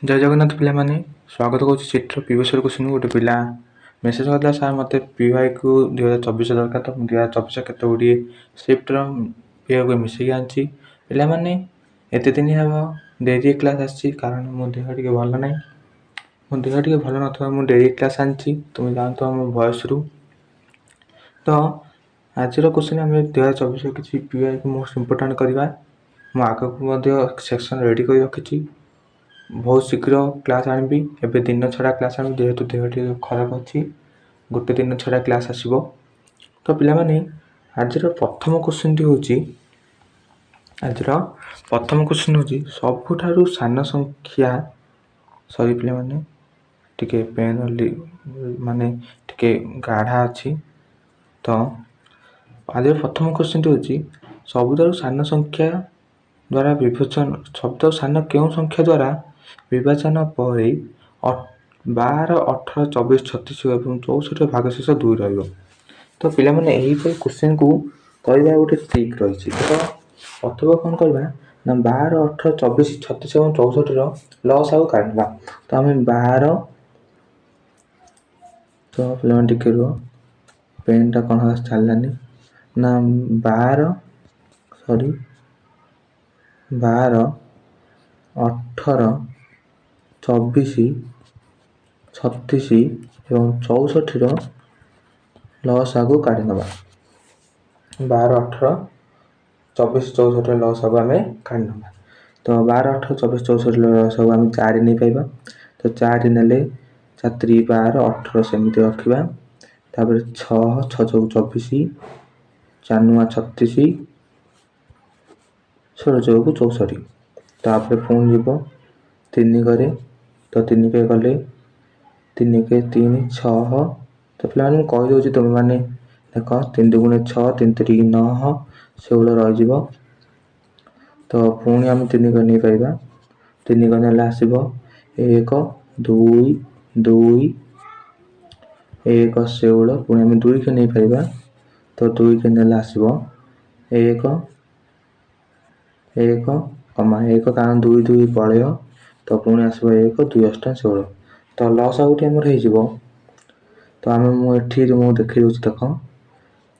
जय जगन्नाथ पिलामाने स्वागत करुच्ची चित्र पीवेश्वर क्वेश्चन गोटे पिला मेसेज करता सार मत पीवाई को 2024 दरकार तो 2024 केत गुड़े सिफ्टर पीवा को मिसेक आनी पिलामाने एत दिन हम डेरी क्लास आसी कारण मो देह टे भल ना मो देह टे भल ना डेरी क्लास आनी तुम जानते मो वयस रु तो आज क्वेश्चन आम 2024 किसी पीवाई को मोस्ट इम्पोर्टाट करवा मो आग को सेक्शन रेडी कर रखी बहुत शीघ्र क्लास आनी एवं दिन छड़ा क्लास आनी जेहेतु देह खराब अच्छी गोटे दिन छड़ा क्लास आसो तो पिलामाने आज प्रथम क्वेश्चन टी हूँ आज प्रथम क्वेश्चन हूँ सबुठारु सान संख्या सॉरी पिलामाने टिके पेन माने टिके गाढ़ा अच्छी तो आज प्रथम क्वेश्चन टी हूँ सबुठारु सान संख्या द्वारा विभाजन सबुठारु सान केउं संख्या द्वारा विभाजन पर 12, 18, 24, 36 और 64 भागशेष 2 रहिबो तो पिला माने एही पर क्वेश्चन को कहबा गोटे ट्रिक रही तो अथवा कौन करबा ना 12, 18, 24, 36 और 64 रो लॉस आउ काढबा तो हमें 12 तो पिला माने टिके रो पेन टा कोन हस चललानी ना 12 सॉरी 12, 18, 24, 36 एवं 64 लॉस आगु काढ़ी नबा 12, 18, 24, 64 लॉस आगु आमे काढ़ी नबा तो 12, 18, 24, 64 लॉस आगु आमे 4 नहीं पाइबा तो 4 नेले 4, 12, 18 सेमिति रखिबा तापर 6, 6 24, 4 9 36 16 को 64 तापर पुणी जीवो 3 करे तो 3 के गले 3 के 3 6 तो पे कही दूसरी तुम मैंने देख 3 2 6 3 3 9 से रही तो पुणी आम 3 को नहीं पाइबा 3 को नेला आसब 1 2 2 1 16 पुणी आम 2 को नहीं पाइबा तो 2 के नेला आसब 1 1 कमा 1 कारण 2 2 पलय तो पुणी आसब 1 2 8 16 तो लॉस आउट आमर हो तो आम मुझे देखी दूसरी देख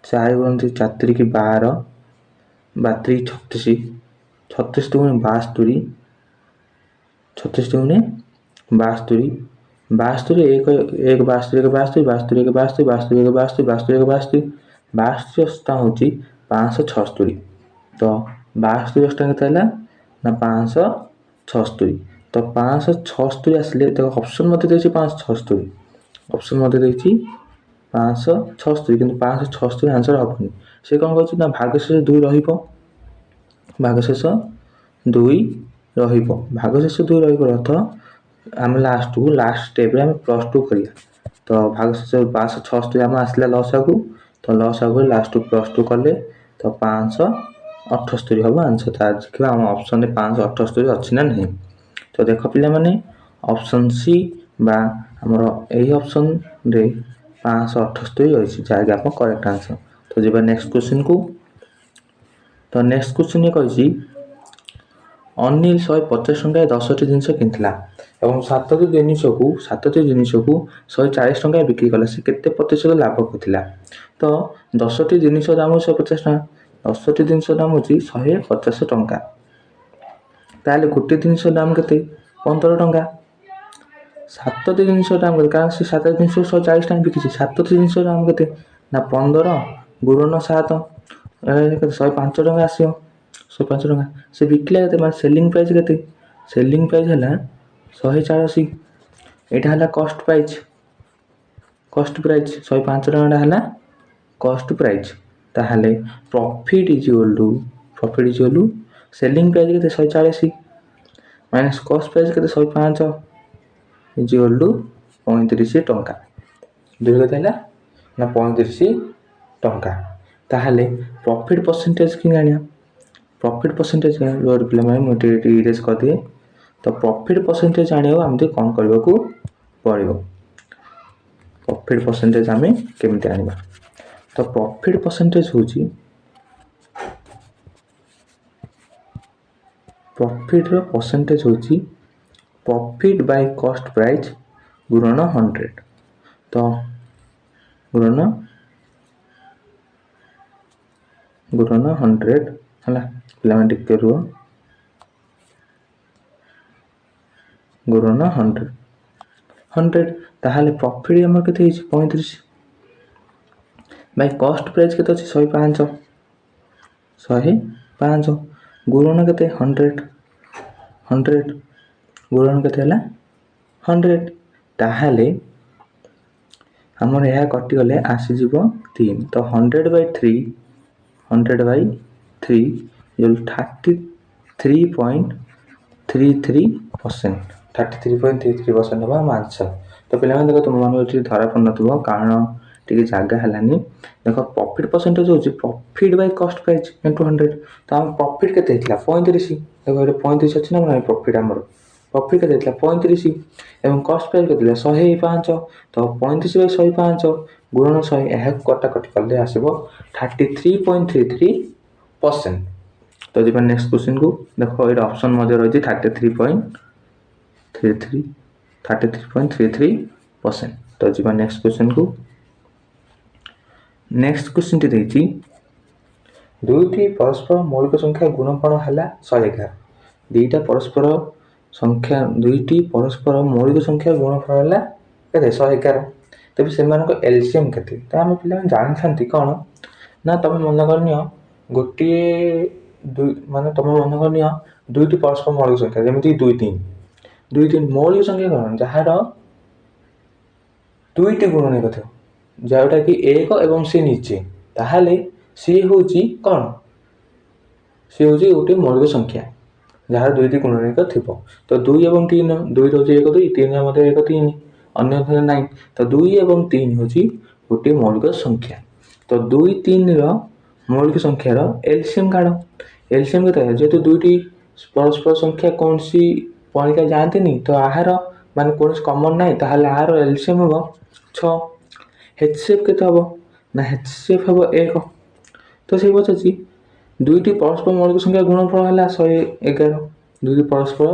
4 गुणती 4 3 की 12 32 36 36 दुगुणे 72 36 दुगुणे 72 72 1 1 72 1 72 72 1 72 72 1 72 72 अष्टा हूँ 576 तो 72 अष्टा के ना 576 तो 576 आसिले देखो ऑप्शन मत देछि 576 ऑप्शन मत देछि 576 किंतु 576 आंसर हबनी से कौन कहछि ना भागशेष 2 रहिबो भागशेष 2 रहिबो भागशेष 2 रहिबो अर्थ आम लास्ट स्टेप रे आम +2 करिया तो भागशेष 576 आम आसला लॉस आगु तो लॉस आगु लास्ट +2 कले तो 578 हम आंसर तो आज देखिए आम ऑप्शन में 578 अच्छी ना नहीं तो देख पिला माने ऑप्शन सी बा हमर एही ऑप्शन रे 578 रही जहाँकि आप करेक्ट आंसर तो जब नेक्स्ट क्वेश्चन को तो नेक्स्ट क्वेश्चन ये कही अनिल 150 टଙ୍କା 10टी जिनस किनथिला एवं 7टी जिनस को 140 टଙ୍କା बिक्री कला से केते प्रतिशत लाभ करथिला तो 10टी जिनस दाम 150 टଙ୍କା 10टी जिनस दाम होची 150 टଙ୍କା ताले गोटे जिनस दाम केते 15 टଙ୍କା 7टी जिनस दाम केते कारण से 7टी जिनस 140 टଙ୍କା बिकिछि 7टी जिनस दाम केते ना 15 गुणन 7 105 टଙ୍କା आसियो 105 टଙ୍କା से बिकला केते माने सेलिंग प्राइस केते सेलिंग प्राइस हला 184 एटा हला कॉस्ट प्राइस 105 टଙ୍କା हला कॉस्ट प्राइस ताहले profit is equal to selling price केते 184 माइनस कॉस्ट प्राइस केते 105 इज इक्वल टू 35 टଙ୍କା दुई केते हला ना 35 टଙ୍କା ताहले प्रॉफिट परसेंटेज कि जानिया प्रॉफिट परसेंटेज लोअर पिला में मोटे इरेज कर दिए तो प्रॉफिट परसेंटेज जानियो हमते कोन करबा को पड़िबो प्रॉफिट परसेंटेज हमें केमिति आनिबा तो प्रॉफिट परसेंटेज होची प्रॉफिट रो परसेंटेज होची प्रॉफिट बाय कॉस्ट प्राइस गुणन 100 तो गुणन 100 है पे टिके रुह गुणन 100 ताहले प्रॉफिट आम के 35 बाय कॉस्ट प्राइस के 105 गुणन के 100 गुणन के 100 ताहले आमर यह कटिगले आसीज 3 तो 100 बाय 3 जो 33.33% 33.33% हम आंसर तो पे देख तुम मन धरा पड़ न कारण टी जगह है देख प्रॉफिट परसेंटेज हो profit by cost price into 100 तो आम प्रॉफिट के 35 देख ये 35 अच्छी ना प्रॉफिट आमर प्रॉफिट के 35 एवं कॉस्ट प्राइस के 105 तो 35 बाय 105 गुणन 100 यह कटाकटी कले आसो 33.33%। तो जी नेक्स्ट क्वेश्चन को देखो ये ऑप्शन मध्य रही 33.33%। तो जी नेक्स्ट क्वेश्चन को नेक्स्ट क्वेश्चन टी देखी दुईटी परस्पर मौलिक संख्या गुणफल है 111 दुईटा परस्पर संख्या दुईटी परस्पर मौलिक संख्या गुणफल है 111 तेज से एलसीएम केते आम पे जानी कौन ना तुम मन कर गोटे मान तुम मन कर दुईटी परस्पर मौलिक संख्या जमी 2 3 मौलिक संख्या कौन जार दुईटी गुणन एक जोटा कि एक एवं सी नीचे ताहले सी हूँ कौन सी हूँ गोटे मौलिक संख्या जहाँ दुईटी गुणन एक थी तो 2 एवं 3 2 रोज 1 2 3 1 3 अन्य ना तो 2 एवं 3 हूँ गोटे मौलिक संख्या तो 2 3 मौलिक संख्यार एलसीएम काढ़ एलसीएम के जेहेतु दुईटी परस्पर संख्या कौन सी पणिका जाती तो आहार मान कौन कमन ना ताहले आहार एलसीएम हम 6 एचसीएफ के हम ना एचसीएफ हम 1 तो से पचार दुईटी परस्पर मौलिक संख्या गुणफल है 111 दुईटी परस्पर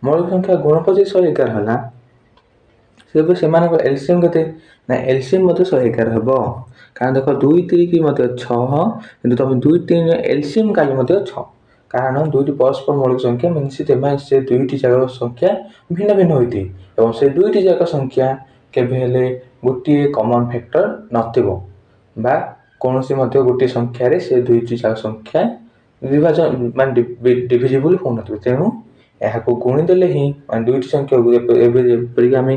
मौलिक संख्या गुणफल 111 है से एलसीएम के एलसीएम 111 हम कारण देख 2 3 की 6 कि तुम 2 3 एलसीएम काली 6 कारण दुईटी परस्पर मौलिक संख्या मीन से दुईटी जगह संख्या भिन्न भिन्न होती है से दुईटी जगह संख्या केबे गोटे कॉमन फैक्टर नथिबो बा कौन सी गोटे संख्यार से दुईटी जगह संख्या विभाजन मान डिविजिबल हो न तेणु यह गुणीदेले ही दुईटी संख्या आम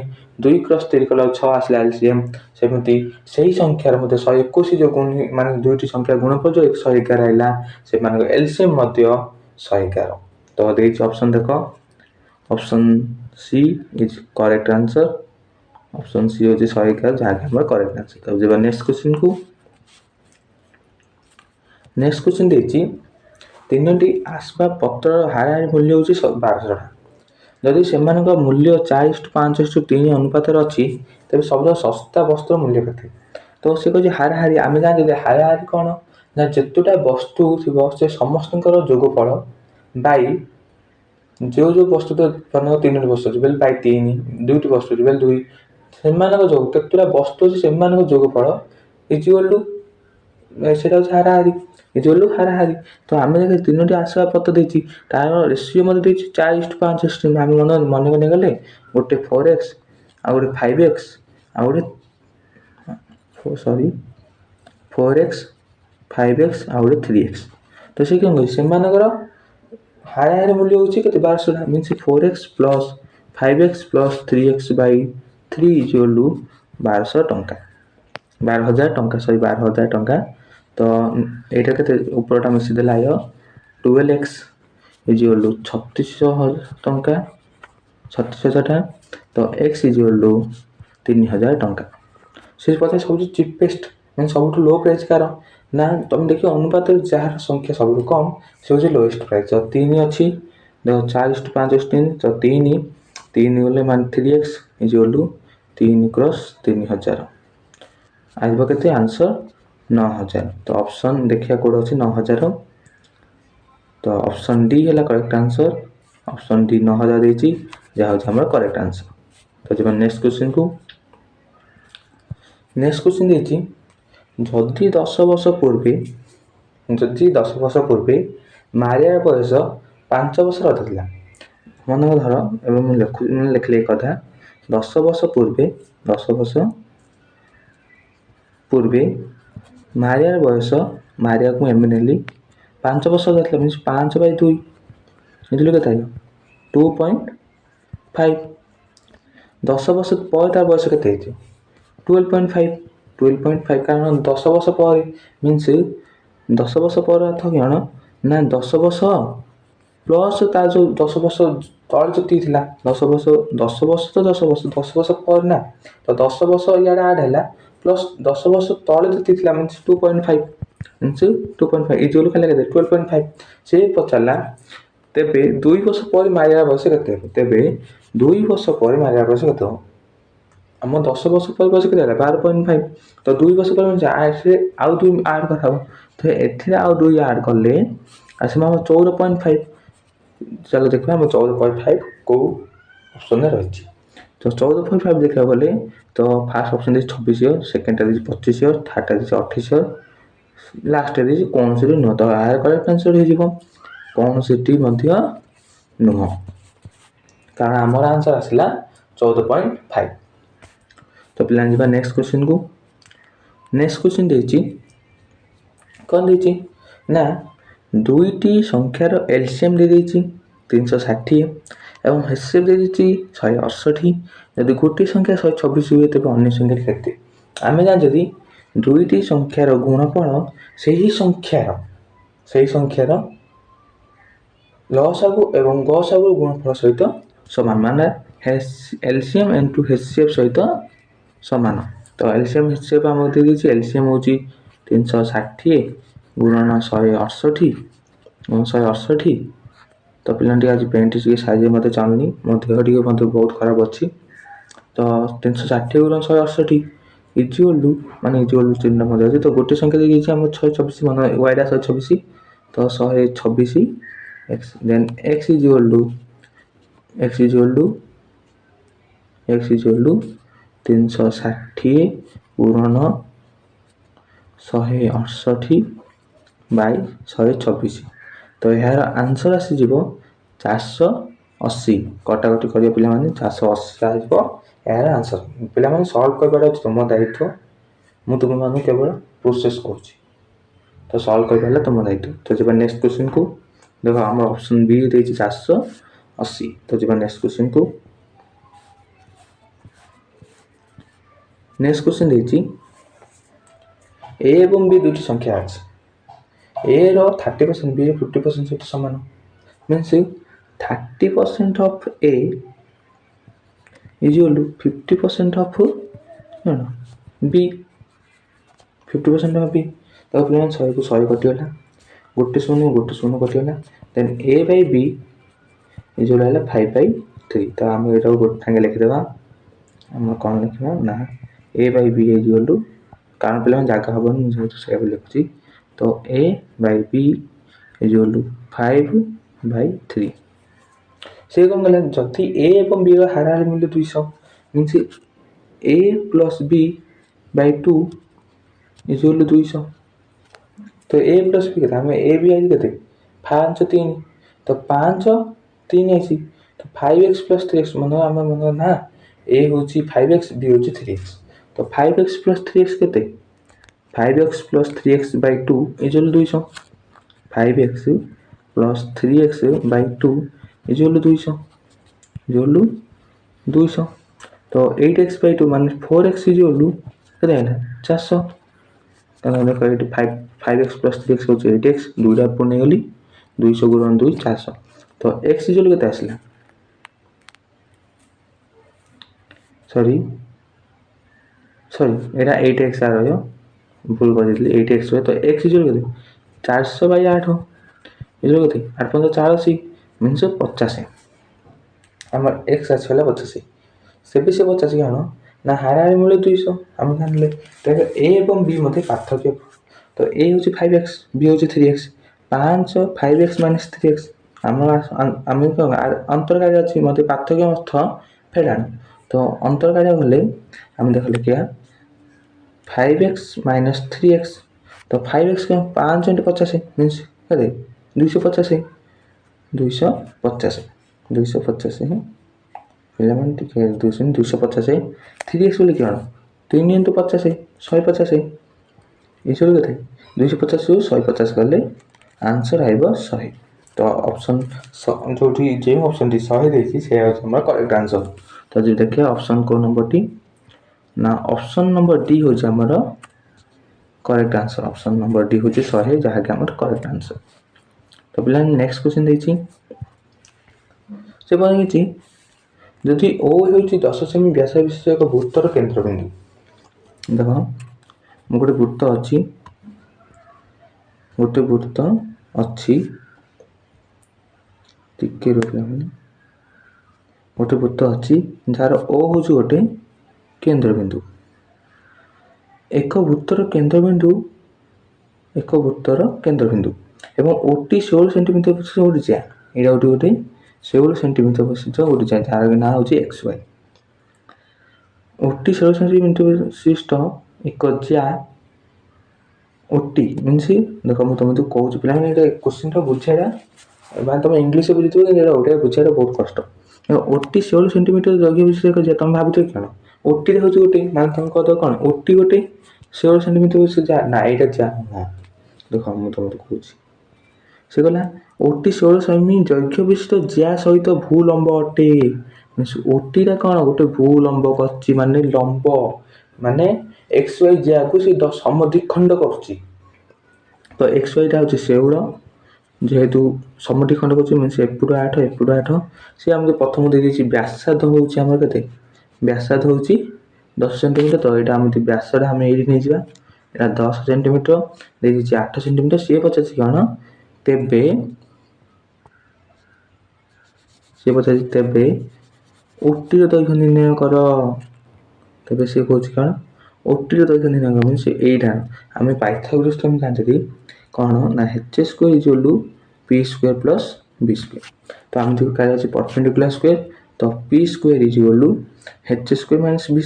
2 क्रॉस 3 कला 6 आसला एलसीएम सेमती से संख्यार 121 जो गुण मान दुईटी संख्या गुणफल जो 111 है से एलसीएम 111 तो देखिए ऑप्शन देख option C is correct answer option C हो 111 जहाँ करेक्ट आंसर। तब जब नेक्स्ट क्वेश्चन को नेक्स्ट क्वेश्चन देखिए तीनोटी आसबाब पत्र हाराहारी मूल्य हूँ 1200 टका जदि से मूल्य 4:5:3 अनुपात अच्छी तेज सब सस्ता वस्त्र मूल्य के तो सी कह हाराहारी आम जानते हाराहारी कौन ना जितोटा वस्तु थी से समस्त जोगफल बाई जो जो वस्तु तो 3 वस्तु अच्छे बै 3 2टी वस्तु अच्छे 2 से केतोटा वस्तु अच्छे से जोगफल इक्वल टू से हाराहारी इक्वल टू हाराहारी तो आम देखे 3टी आसवा पत्र देती तार रेसीओ मत 4:5:3 आम मन मन गले गोटे 4x आ गोटे 5x आ गोटे 4x 5x आ गोटे 3x तो से क्या से हाराहारी मूल्य हूँ 1200 mean 4x plus 5x plus 3x by 3 equal to 1200 टंका 12,000 टंका 12,000 टंका तो यहाँ के उपरटा मिशीदे आय 12x इक्वल टू 3600 टंका 36,000 टका तो x इक्वल टू 3,000 टंका से पता सब चिपेस्ट मैं सब लो प्राइस कार ना तुम देखिए अनुपात जार संख्या सब कम से हूँ लोएस्ट प्राइस तो 3 अच्छी देख 4:5:3 तो 3 गले मान 3x इक्वल टू 3 क्रॉस 3,000 आज के आंसर 9,000 तो ऑप्शन देखिए कौन अच्छी 9,000 तो ऑप्शन डी है करेक्ट आंसर ऑप्शन डी 9,000 देती ଯାହା ହେଉଛି ଆମର କରେକ୍ଟ ଆନ୍ସର। ତ ଯିବା ନେକ୍ସଟ କ୍ୱେଶ୍ଚିନ୍କୁ। ନେକ୍ସଟ କ୍ୱେଶ୍ଚିନ୍ ଦେଇଛି ଯଦି 10 ବର୍ଷ ପୂର୍ବେ ମାରିଆର ବୟସ 5 ବର୍ଷର ଅଧିକ ଥିଲା। ମନେକର ଧର ଏବେ ମୁଁ ଲେଖିଲି ଏ କଥା 10 ବର୍ଷ ପୂର୍ବେ ମାରିଆର ବୟସ, ମାରିଆକୁ ଏମି ନେଲି 5 ବର୍ଷ ଥିଲା, ମିନ୍ସ 5/2 ବୁଝିଲୁ କେତେ ହେବ 2.5। 10 ବର୍ଷ ପରେ ତାର ବୟସ କେତେ ହେଇଯିବ 12.5 କାରଣ 10 ବର୍ଷ ପରେ ମିନ୍ସ 10 ବର୍ଷ ପରେ ଅର୍ଥ କ'ଣ ନା 10 ବର୍ଷ ପ୍ଲସ୍ ତା ଯେଉଁ 10 ବର୍ଷ ତଳେ ଯେତିକି ଥିଲା 10 ବର୍ଷ ତ 10 ବର୍ଷ ପରେ ନା, ତ 10 ବର୍ଷ ଇଆଡ଼େ ଆଡ଼୍ ହେଲା ପ୍ଲସ୍ 10 ବର୍ଷ ତଳେ ଯେତିକି ଥିଲା ମିନ୍ସ 2.5 ଇଜିକାଲି ଖାଲି କେତେ 12.5। ସେ ପଚାରିଲା ତେବେ 2 ବର୍ଷ ପରେ ମାରିଆର ବୟସ କେତେ ହେବ। ତେବେ 2 ବର୍ଷ ପରେ ମାରିଆର ବୟସ କେତେ ହେବ। ଆମ 10 ବର୍ଷ ପରେ ବୟସ କେତେ ହେଲା 12.5। ତ 2 ବର୍ଷ ପରେ ସେ ଆଉ 2 ଆଡ଼୍ କରିହେବ, ତ ଏଥିରେ ଆଉ 2 ଆଡ଼୍ କଲେ ଆସିବ ଆମ 14.5। ଚାଲ ଦେଖିବା ଆମ 14.5 କେଉଁ ଅପସନ୍ରେ ରହିଛି। ତ 14.5 ଦେଖିବାକୁ ଗଲେ ତ ଫାର୍ଷ୍ଟ ଅପସନ୍ ଦେଇଛି 26 ଇୟର, ସେକେଣ୍ଡଟା ଦେଇଛି 25 ଇୟର, ଥାର୍ଡ଼ଟା ଦେଇଛି 28 ଇୟର, ଲାଷ୍ଟରେ ଦେଇଛି କୌଣସିଟି ନୁହଁ। ତ ଏହାର କରେକ୍ଟ ଆନ୍ସର ହେଇଯିବ କୌଣସିଟି ମଧ୍ୟ ନୁହଁ, କାରଣ ଆମର ଆନ୍ସର ଆସିଲା 14.5। ତ ପିଲା ଯିବା ନେକ୍ସଟ କ୍ୱେଶ୍ଚିନ୍କୁ। ନେକ୍ସଟ କ୍ୱେଶ୍ଚିନ୍ ଦେଇଛି କ'ଣ ଦେଇଛି ନା ଦୁଇଟି ସଂଖ୍ୟାର ଏଲସିଏମ୍ ଦେଇଛି 360 ଏବଂ HCF ଦେଇଛି 168। ଯଦି ଗୋଟିଏ ସଂଖ୍ୟା 124 ହୁଏ ତେବେ ଅନ୍ୟ ସଂଖ୍ୟା କେତେ। ଆମେ ଜାଣିଛୁ ଯଦି ଦୁଇଟି ସଂଖ୍ୟାର ଗୁଣଫଳ ସେହି ସଂଖ୍ୟାର ଲସାଗୁ ଏବଂ ଗସାଗୁ ଗୁଣଫଳ ସହିତ ସମାନ, ମାନେ ଏଲସିଏମ୍ ଇଣ୍ଟୁ HCF ସହିତ ସମାନ। ତ ଏଲସିଏମ୍ HCF ଆମକୁ ଦେଇଛି, ଏଲସିଏମ୍ ହେଉଛି 360 ଗୁଣନ 168। ତ ପିଲାମାନେ ଟିକେ ଆଜି ପେଣ୍ଟ ଟିକେ ସାଇଜ ମୋତେ ଚାଲୁନି, ମୋ ଦେହ ଟିକେ ମଧ୍ୟ ବହୁତ ଖରାପ ଅଛି। ତ 360 ଗୁଣନ 168 ଇଜିଓଲୁ ଚିହ୍ନ ମଧ୍ୟ ଅଛି। ତ ଗୋଟେ ସଂଖ୍ୟା ଦେଇଛି ଆମର 124, ମାନେ ୱାଇଟା 124, ତ 126 x ଦେନ୍ x ଇଜିଓଲୁ 360 ଗୁଣନ 168/124। ତ ଏହାର ଆନ୍ସର ଆସିଯିବ 480। କଟାକଟି କରିବା ପିଲାମାନେ 480 ଆସିବ ଏହାର ଆନ୍ସର। ପିଲାମାନେ ସଲ୍ଭ କରିବାଟା ହେଉଛି ତୁମ ଦାୟିତ୍ୱ, ମୁଁ ତୁମମାନଙ୍କୁ କେବଳ ପ୍ରୋସେସ୍ କରୁଛି। ତ ସଲ୍ଭ କରିବା ହେଲା ତୁମ ଦାୟିତ୍ୱ। ତ ଯିବା ନେକ୍ସଟ କ୍ୱେଶ୍ଚିନ୍କୁ। ଦେଖ ଆମର ଅପସନ୍ ବି ଦେଇଛି 480। ତ ଯିବା ନେକ୍ସଟ କ୍ୱେଶ୍ଚିନ୍କୁ। ନେକ୍ସଟ କ୍ୱେଶ୍ଚିନ୍ ଦେଇଛି ଏ ଏବଂ ବି ଦୁଇଟି ସଂଖ୍ୟା ଅଛି। ଏ ର 30%, ବି ର 50% ସହିତ ସମାନ, means 30% of A is equal 50% of B, 50% of B. ତ ପିଲାମାନେ 100କୁ 100 କଟିଗଲା, ଗୋଟେ ଶୂନ କଟିଗଲା, ଦେନ୍ ଏ ବାଇ ବି ଇଜିଓଲ ହେଲା 5/3। ତ ଆମେ ଏଇଟାକୁ ଗୋଟେ ସାଙ୍ଗେ ଲେଖିଦେବା। ଆମର କ'ଣ ଲେଖିବା ନା ଏ ବାଇ ବି ଇଜିଓଲୁ, କାରଣ ପିଲାମାନେ ଜାଗା ହେବନି ମୁଁ ଯେହେତୁ ସେଇଆକୁ ଲେଖୁଛି। ତ ଏ ବାଇ ବି ଇଜିଓଲୁ 5/3। ସେ କ'ଣ କଲେ ଯଦି ଏ ଏବଂ ବି ର ହାରାହାରି ମୂଲ୍ୟ 200 ମିନ୍ସ ଏ ପ୍ଲସ୍ ବି ବାଇ 2 ଇଜିଓଲୁ 200। ତ ଏ ପ୍ଲସ୍ ବି କେତେ, ଆମେ ଏ ବି ଆଇଛି କେତେ 5 3, ତ 5 3 ଆଇଛି, ତ 5x ପ୍ଲସ୍ 3x ମନେ ନା ଏ ହେଉଛି 5x, ବି ହେଉଛି 3x। ତ 5x ପ୍ଲସ୍ 3x କେତେ 5x plus 3x Bai 2 ଇଜିଓଲୁ 200। 5x plus 3x Bai 2 ଇଜିଓଲୁ 200। ତ 8x ବାଇ 2 ମାନେ 4x ଇଜିଓଲୁ କେତେ ହେଲା 400। କାରଣ ଦେଖ ଏଇଠି 5x ପ୍ଲସ୍ 3x ହେଉଛି 8x, ଦୁଇଟା ପୁଣି ନେଇଗଲି 200 ଗୁଣନ 2 400। ତ x ଇଜିଓଲୁ କେତେ ଆସିଲା, ସରି ଏଇଟା 8x ରହିବ, ଭୁଲ କରିଦେଇଥିଲି 8x ରହିବ। ତ x ଇଜିଓଲୁ କେତେ 400/8 ଇଜିଓଲୁ କେତେ 8×4 ମିନ୍ସ 50। ଆମର x ଆସିଗଲା 50। ସେ 50 କ'ଣ ନା ହାରାହାରି ମୂଲ୍ୟ 200 ଆମେ ଜାଣିଲେ। ତେବେ ଏ ଏବଂ ବି ମଧ୍ୟ ପାର୍ଥକ୍ୟ। ତ ଏ ହେଉଛି 5x, ବି ହେଉଛି 3x, 5 5x - 3x ଆମେ ଅନ୍ତର୍କାର୍ୟ ଅଛି ମୋତେ ପାର୍ଥକ୍ୟ ଅର୍ଥ ଫେରାଣ ତ ଅନ୍ତର୍କାର୍ୟ ଗଲେ ଆମେ ଦେଖ ଲେଖିବା 5x ମାଇନସ୍ 3x ତ 5x କ'ଣ 5 × 50 ମିନ୍ସ କେତେ 250 ପିଲାମାନେ ଟିକେ 250 3x ବୋଲି କ'ଣ 3 × 50 150 ଏସବୁ କେତେ 250ରୁ 150 କଲେ ଆନ୍ସର ଆସିବ 100 ତ ଅପସନ୍ ଯେଉଁଠି ଯେଉଁ ଅପସନ୍ଟି 100 ଦେଇଛି ସେ ହେଉଛି ଆମର କରେକ୍ଟ ଆନ୍ସର। ତ ଯଦି ଦେଖିବା ଅପସନ୍ କେଉଁ ନମ୍ବରଟି ନା ଅପସନ୍ ନମ୍ବର ଡି ହେଉଛି ଆମର correct answer. Option number D ହେଉଛି 100 ଯାହାକି ଆମର କରେକ୍ଟ ଆନ୍ସର। ତ ପିଲାମାନେ ନେକ୍ସଟ କ୍ୱେଶ୍ଚିନ୍ ଦେଇଛି ସେ କହିଛି ଯଦି ଓ ହେଉଛି 10 ସେମି ବ୍ୟାସ ବିଶିଷ୍ଟ ଏକ ବୃତ୍ତର କେନ୍ଦ୍ରବିନ୍ଦୁ। ଦେଖ ମୁଁ ଗୋଟେ ବୃତ୍ତ ଅଛି ଟିକେ ପିଲାମାନେ ଗୋଟେ ବୃତ୍ତ ଅଛି ଯାହାର ଓ ହେଉଛି ଗୋଟେ କେନ୍ଦ୍ରବିନ୍ଦୁ। ଏକ ବୃତ୍ତର କେନ୍ଦ୍ରବିନ୍ଦୁ ଏବଂ ଓଟି 16 ସେଣ୍ଟିମିଟର ବିଶିଷ୍ଟ ଗୋଟେ ଜ୍ୟା ଏଇଟା ଗୋଟେ 16 ସେଣ୍ଟିମିଟର ବିଶିଷ୍ଟ ଗୋଟେ ଜ୍ୟା ଯାହାର ନାଁ ହେଉଛି XY। ଓଟି 16 ସେଣ୍ଟିମିଟର ବିଶିଷ୍ଟ ଏକ ଜ୍ୟା ଓଟି ମିନ୍ସ ଦେଖ ମୁଁ ତୁମକୁ କହୁଛି ପିଲାମାନେ ଏଇଟା କ୍ୱେଶ୍ଚିନ୍ଟା ବୁଝିବାଟା ମାନେ ତୁମେ ଇଂଲିଶରେ ବୁଝିଥିବ କିନ୍ତୁ ଏଇଟା ଓଡ଼ିଆ ବୁଝିବାଟା ବହୁତ କଷ୍ଟ। ଓଟି 16 ସେଣ୍ଟିମିଟର ଦୈର୍ଘ୍ୟ ବିଶିଷ୍ଟ ଏକ ଜ୍ୟା ତୁମେ ଭାବୁଥିବ କ'ଣ ଓଟିରେ ହେଉଛି ଗୋଟେ ମାନେ ତୁମେ କହିଦେବ କ'ଣ ଓଟି ଗୋଟେ 16 ସେଣ୍ଟିମିଟର ବିଶିଷ୍ଟ ଜ୍ୟା ନା ଏଇଟା ଜ୍ୟା ନା ଦେଖ ମୁଁ ତୁମକୁ କହୁଛି ସେ କହିଲା ଓଟି 16 ସେମି ଦୈର୍ଘ୍ୟ ବିଶିଷ୍ଟ ଜ୍ୟା ସହିତ ଭୂଲମ୍ବ ଅଟେ। ଓଟିଟା କ'ଣ ଗୋଟେ ଭୂଲମ୍ବ କରିଛି ମାନେ ଲମ୍ବ ମାନେ XY ଜ୍ୟାକୁ ସେ ସମଦ୍ୱିଖଣ୍ଡ କରୁଛି। ତ XYଟା ହେଉଛି ଶେଉଳ ଯେହେତୁ ସମଦ୍ୱିଖଣ୍ଡ କରୁଛି ମିନ୍ସ ଏପଟୁ 8 ସେ ଆମକୁ ପ୍ରଥମ ଦେଇଦେଇଛି ବ୍ୟାସାର୍ଧ ହେଉଛି ଆମର କେତେ ବ୍ୟାସାର୍ଧ ହେଉଛି 10 ସେଣ୍ଟିମିଟର। ତ ଏଇଟା ଆମେ ବ୍ୟାସଟା ଆମେ ଏଇଠି ନେଇଯିବା ଏଇଟା 10 ସେଣ୍ଟିମିଟର ଦେଇଦେଇଛି 8 ସେଣ୍ଟିମିଟର ସିଏ ପଚାରିଛି କ'ଣ ତେବେ ଓଟିର ଦୈର୍ଘ୍ୟ ନିର୍ଣ୍ଣୟ କର। ତେବେ ସେ କହୁଛି କ'ଣ ଓଟିର ଦୈର୍ଘ୍ୟ ନିର୍ଣ୍ଣୟ କର ମିନ୍ସ ଏଇଟା ଆମେ ପାଇଥାଗୋରାସ୍ ଥ୍ୟୋରମ୍ ଜାଣିଛନ୍ତି କ'ଣ ନା h² = p² + b²। ତ ଆମେ ଯଦି କାଢ଼ିବା ଅଛି ପରପେଣ୍ଡିକୁଲାର ସ୍କୋୟାର ତ p² = h² - b²।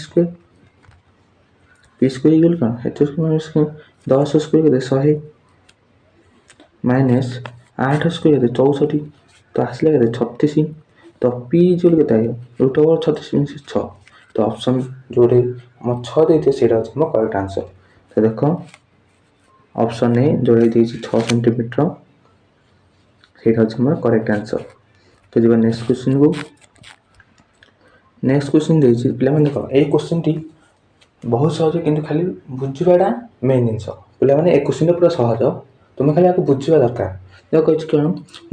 p² କ'ଣ h² - 10² କେତେ 100 ମାଇନସ୍ 8² କେତେ 64 ତ ଆସିଲା କେତେ 36। ତ p କେତେ ଆସିବ √36 ମିନ୍ସ 6। ତ ଅପସନ୍ ଯେଉଁଠି ଆମ 6 ଦେଇଥିବ ସେଇଟା ହେଉଛି ଆମ କରେକ୍ଟ ଆନ୍ସର। ତ ଦେଖ ଅପସନ୍ ଏ ଯୋଉଟା ଦେଇଛି 6 ସେଣ୍ଟିମିଟର ସେଇଟା ହେଉଛି ଆମର କରେକ୍ଟ ଆନ୍ସର। ତ ଯିବା ନେକ୍ସଟ କ୍ୱେଶ୍ଚିନ୍କୁ। ନେକ୍ସଟ କ୍ୱେଶ୍ଚିନ୍ ଦେଇଛି ପିଲାମାନେ ଦେଖ ଏଇ କ୍ୱେଶ୍ଚିନ୍ଟି ବହୁତ ସହଜ କିନ୍ତୁ ଖାଲି ବୁଝିବାଟା ମେନ୍ ଜିନିଷ। ପିଲାମାନେ ଏ କ୍ୱେଶ୍ଚିନ୍ଟା ପୁରା ସହଜ ତୁମେ ଖାଲି ଆକୁ ବୁଝିବା ଦରକାର। ଦେଖ କହିଛି କ'ଣ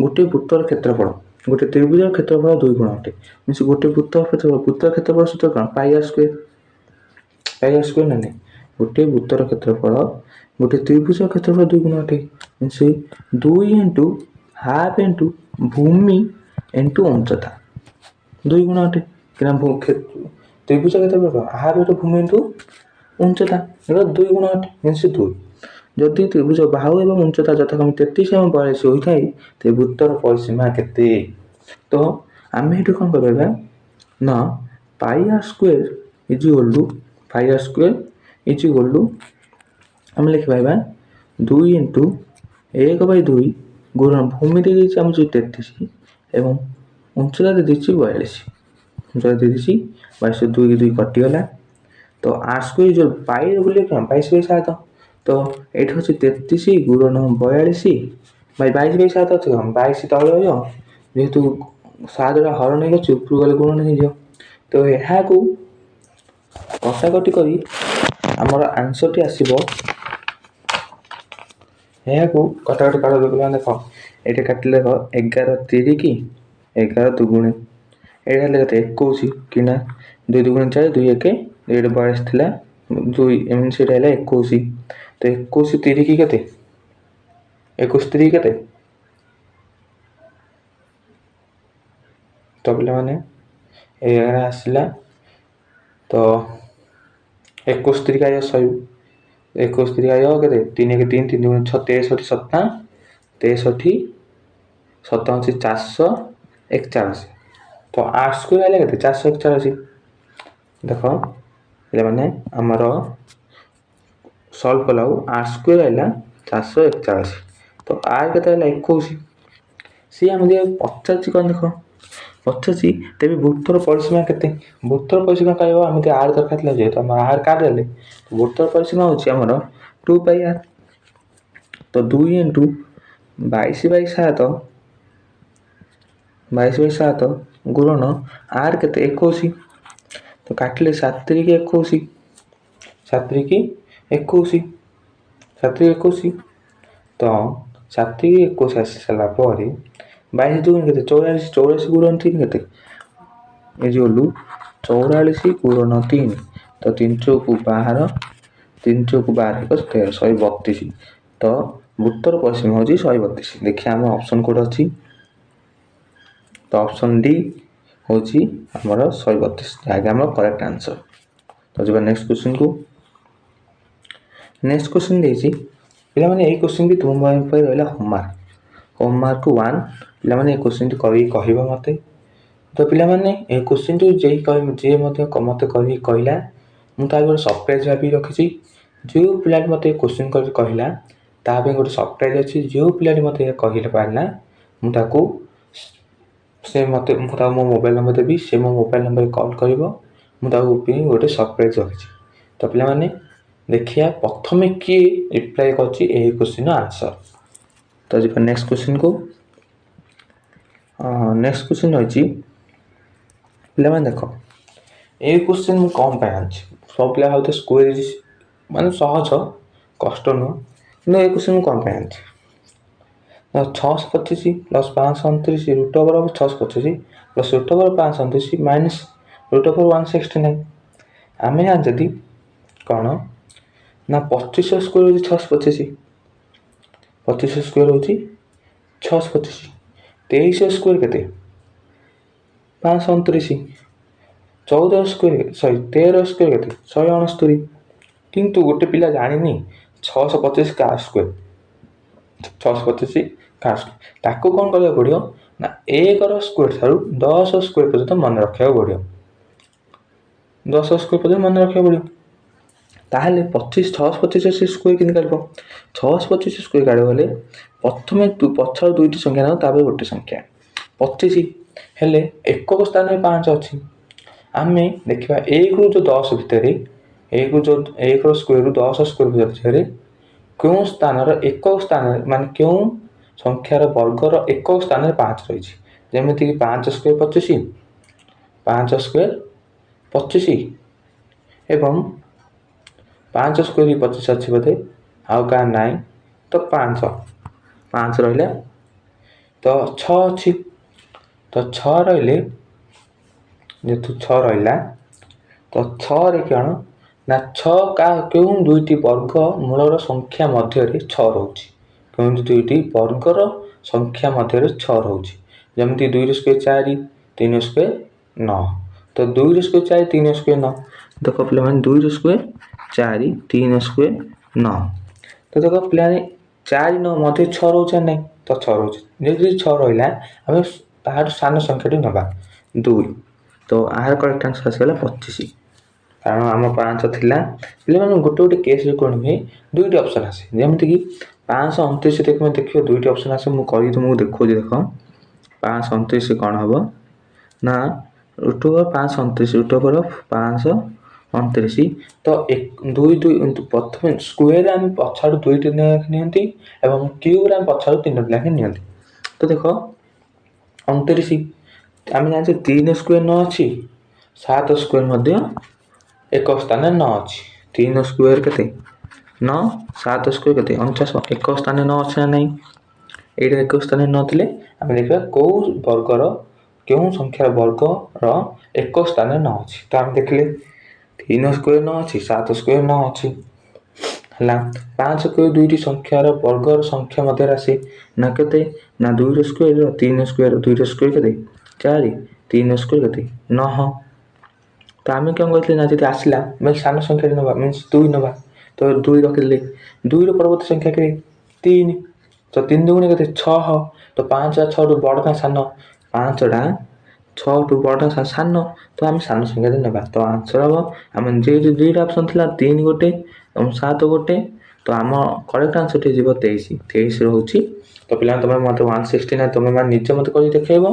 ଗୋଟେ ବୃତ୍ତର କ୍ଷେତ୍ରଫଳ ଗୋଟେ ତ୍ରିଭୁଜର କ୍ଷେତ୍ରଫଳ 2 ଗୁଣ ଅଟେ ମିନ୍ସ ଗୋଟେ ବୃତ୍ତର କ୍ଷେତ୍ରଫଳ ସୂତ୍ର କ'ଣ πr² ନା ନାହିଁ ଗୋଟେ ବୃତ୍ତର କ୍ଷେତ୍ରଫଳ ଗୋଟେ ତ୍ରିଭୁଜର କ୍ଷେତ୍ରଫଳ 2 ଗୁଣ ଅଟେ ମିନ୍ସ 2 × ହାଫ୍ × ଭୂମି × ଉଚ୍ଚତା 2 ଗୁଣ ଅଟେ କିନା ତ୍ରିଭୁଜ କ୍ଷେତ୍ରଫଳ ହାଫ୍ × ଭୂମି × ଉଚ୍ଚତା ଏଇଟା 2 ଗୁଣ ଅଟେ ମିନ୍ସ 2। ଯଦି ତ୍ରିଭୁଜ ବାହୁ ଏବଂ ଉଚ୍ଚତା ଯଥାକ୍ରମେ 33 ଏବଂ 42 ହୋଇଥାଏ ତେବେ ବୃତ୍ତର ପରିସୀମା କେତେ? ତ ଆମେ ଏଇଠି କ'ଣ କରିବା ନା πr² ଆମେ ଲେଖିପାରିବା 2 × 1/2 ଗୁଣନ ଭୂମି ଦେଇଦେଇଛି ଆମର ଯେଉଁ 33 ଏବଂ ଉଚ୍ଚତା ଦେଇଦେଇଛି 42 ଉଚ୍ଚତା ଦେଇଦେଇଛି 42 2 × 2 କଟିଗଲା। ତ r² ଯେଉଁ ପାଇ ବୋଲି କ'ଣ 22/7 ତ ଏଇଠି ହେଉଛି 33 ଗୁଣନ 42 22/7 ଅଛି କ'ଣ 22 ତଳେ ରହିବ ଯେହେତୁ 7ଟା ହରଣ ହେଇଯାଉଛି ଉପରକୁ ଗଲେ ଗୁଣନ ହେଇଯିବ। ତ ଏହାକୁ କଟାକଟି କରି ଆମର ଆନ୍ସରଟି ଆସିବ ଏହାକୁ କଟାକଟି ପିଲାମାନେ ଦେଖ ଏଇଟା କାଟିଲେ 11 ତିରିକି 11 ଦୁଗୁଣେ ଏଇଟା ହେଲେ କେତେ 21 କିନା 2 ଦୁଗୁଣେ 4 2 1 ଏଇଟା 42 ଥିଲା 2 ଏମିତି ସେଇଟା ହେଲା 21। ତ 21 ତିରିକି କେତେ 21 ତିରିକି କେତେ ତ ପିଲାମାନେ ଏଇଟା ଆସିଲା ତ 21 ତିରିକି ଆସିବ 100 21 ତିରିକି ଆସିବ କେତେ 3 1 3 3 2 6 63 7 63 7 441। तो 8 स्क्वायर आइला केते 441। देख पे आमर सल्व कला 8 स्क्वायर आइला 441। तो आर के 21 सी आम पचार कौन देख पचासी तेज वृत्तर परिसीमा के वृत्तर परिसीमा कह आम आर दरकार जेहतु आम आर काटिदेले वृत्तर परिसीमा हूँ आमर 2πr। तो 2 × 22/7 गुणन आर के 21। तो काटिले 7 × 21 7 × 21 7 × 21 तो 7 × 21 आसी सारा 22 2 के 44 44 गुणन 3 के 44 गुणन 3 तो 3 चौक 12 3 चौक 12 132। तो वृत्तर परिसीमा हूँ 132। देखिए आम ऑप्शन कोड अच्छी तो ऑप्शन डी हूँ आमर 132 जहाँकि आम करेक्ट आंसर। तो जब नेक्स्ट क्वेश्चन को नेक्स्ट क्वेश्चन देखिए पे क्वेश्चन भी तुम रहा होममार्क 1 पे क्वेश्चन टी कह मत। तो पे क्वेश्चन टी जी मत कहला मुझे गोटे सरप्राइज भाभी रखी जो पिला मत क्वेश्चन कर कहला ताप गोटे सरप्राइज अच्छी जो पिला मत कह पारा मुझे से मत मो मोबाइल नंबर देवी से मो मोबाइल नंबर कॉल कर मुझे गोटे सरप्राइज रखी। तो पे देखिए प्रथम किए रिप्लाई कर क्वेश्चन आंसर। तो जी नेक्स्ट क्वेश्चन को नेक्स्ट क्वेश्चन रही पे देख ये क्वेश्चन मुझे कौन पे आनी सब पिला भाव स्क्वायर मान सहज कष्ट नुह कि ये क्वेश्चन कौन पे आनी 625 + 529 √/625 + √529 माइनस √169 आम जानते कौन ना 25 स्क्वायर हूँ 625 25 स्क्वायर हूँ 625 23 स्क्वायर के 529 14 स्क्वायर 13 स्क्वायर के 169 किंतु गोटे पिला जानी 625 का स्क्वायर 625 का स्क्वायर कौन करने पड़ो ना 1 स्क्वायर ठारू 10 स्क्वायर पर्यंत मन रखा पड़ो 10 स्क्वायर पर्यंत मन रखा पड़ो ताहले 625 स्क्वायर कि काट 625 स्क्वायर काट गले प्रथम पछर दुईटी संख्या ना गोटे संख्या 25 हेले एक स्थान में 5 अच्छी आम देखा 1 ରୁ 10 भितर 1 ରୁ 1 स्क्वायर ରୁ 10 स्क्वायर भितर क्यों स्थान एक स्थान मान क्यों संख्यार वर्गर एक स्थान 5 रही जमीक 5 स्क्वायर 25 5 स्क्वायर 25 एवं 5 स्क्वायर 25 अच्छी बोधे आउ क्या ना तो 5 रहा तो 6 अच्छी तो 6 रही जेतु 6 रहा तो 6 रे कौन ना 6 का क्यों दुईटी वर्ग मूलर संख्या मध्य 6 रोचे क्यों दुईटी वर्गर संख्या मध्य 6 रोचे जमी 2 स्क्वायर 4 3 स्क्वायर 9 तो 2 स्क्वायर 4 3 स्क्वायर 9 देख पे 2 स्क्वायर 4 3 स्क्वायर 9 तो देख पे 4 9 मध्य 6 रोचे ना तो 6 रोचे जो 6 रहा आम तार सान संख्या ना 2 तो आर करेक्ट आंसर आसगला 25 कारण आम 5 थिला पे गोटे गोटे केस कौन हुए दुईटी ऑप्शन आसे जमीक 529 देख देखिए दुईटी ऑप्शन आसे मुझे तुमको देखो देख 529 कौन हम ना √529 √529 तो दुई दुई प्रथम स्क्वायर आम पछाड़ दुईटी नियंती एवं क्यूब आम पछाड़ 3 लाख नियंती तो देख 29 आम जाने 3 स्क्वायर 9 अच्छी 7 स्क्वायर एक स्थान 9 अच्छी 3 स्क्वायर के 9 7 स्क्वायर के 49 एक स्थान 9 अच्छे ना नहीं ये एक स्थान 9 थे आम देखा कौ वर्गर क्यों संख्यार वर्गर एक स्थान 9 अच्छी तो आम देखले 3 स्क्वायर 9 अच्छी 7 स्क्वायर 9 अच्छी है 5 स्क्वायर दुईटी संख्यार वर्गर संख्या मध्य राशि ना के ना 2 स्क्वायर 3 स्क्वायर 2 स्क्वायर के 4 3 स्क्वायर के 9 तो आम क्या कहते ना जी आसला मैं सान संख्या ना मीन 2 ना तो 2 रखिले 2 परवर्ती संख्या के 3 ତ 3 ଦୁଗୁଣେ କେତେ 6। ତ 5 ଆଉ 6 ବଡ଼ ନା ସାନ? 5ଟା 6 ବଡ଼ ସାନ। ତ ଆମେ ସାନ ସଂଖ୍ୟାରେ ନେବା। ତ ଆନ୍ସର ହେବ ଆମେ ଯେହେତୁ 2ଟା ଅପସନ୍ ଥିଲା 3 ଗୋଟେ ଏବଂ 7 ଗୋଟେ। ତ ଆମ କରେକ୍ଟ ଆନ୍ସରଟି ଯିବ 23। 23 ରହୁଛି। ତ ପିଲାମାନେ ତୁମେ ମୋତେ 169 ତୁମେ ମାନେ ନିଜେ ମୋତେ କରି ଦେଖେଇବ।